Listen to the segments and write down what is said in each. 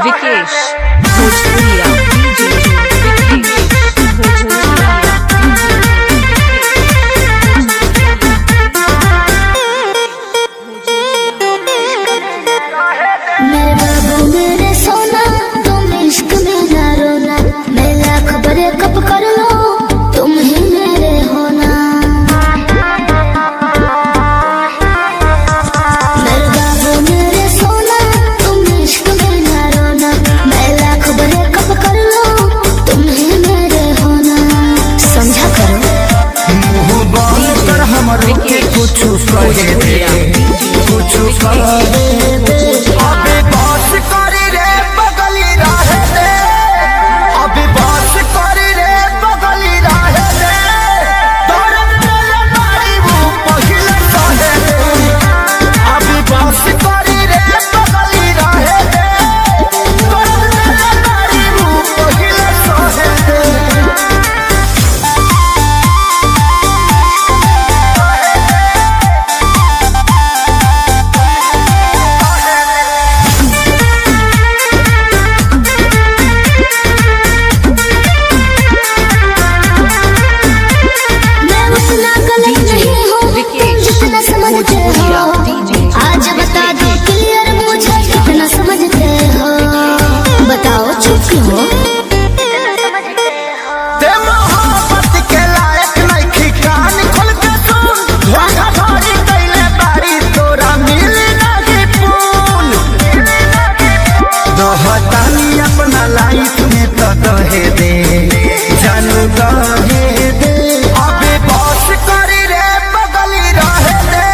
विकेश भोजपुरिया डीजे विकेश भोजपुरिया मेरे बाबू मेरे सोना तुम इश्क में ना रोना, मैं लाख बड़े कब कर लो तुम ही मेरे होना। मेरे बाबू मेरे सोना तुम इश्क में ना रोना, मैं लाख बड़े कब कर लो तुम ही मेरे होना। समझा करो मुँह बांध कर हमरो के कुछ कहे दे, कुछ कहे दे। अबे बात करी रे बगली रहे दे, अबे बात करी रे बगली रहे दे। दर्द मेरे मारी वो पहिले सहे दे, अबे बात करी रे बगली रहे दे। दर्द मेरे मारी वो पहिले सहे दे। मैं उतना गलत नहीं हूँ तुम जितना समझते हो। आज बता दो क्लियर मुझे कितना समझते हो। बताओ चुप क्यों हो? ते मोहब्बत के लायक नइखी, कान खोल के सुन। धोखाधड़ी कइले बारी तोरा मिली नाही पून। दहतानी अपना लाइफ में तो दहे दे, जानू दहे दे। अबे बस करी रे बगली रहे दे,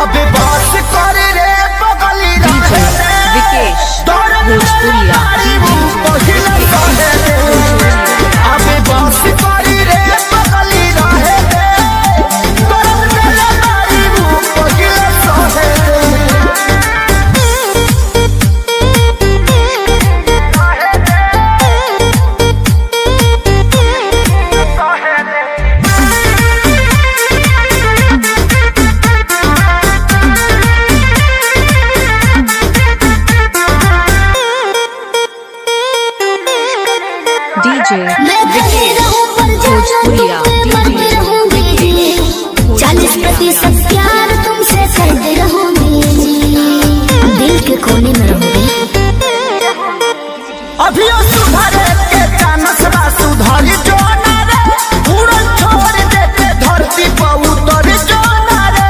अबे बस करी रे बगली रहे दे। विकेश दर्द भोजपुरिया मेरी वो पहिले सहे दे, अबे बस करी रे बगली रहे दे। दर्द मेरी वो पहिले सहे दे। डीजे मैं कहीं रहूं पर भोजपुरिया मरती रहूंगी। 40% प्यार तुमसे करती रहूंगी, दिल के कोने में रहूंगी। अभियो सुधरे के चानस बा, सुधरी जो ना रे। उड़न छोड़ देते धरती पर उतर जो ना रे।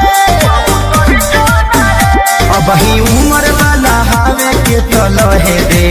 अब ही उम्र वाला हावे के तो लहे दे,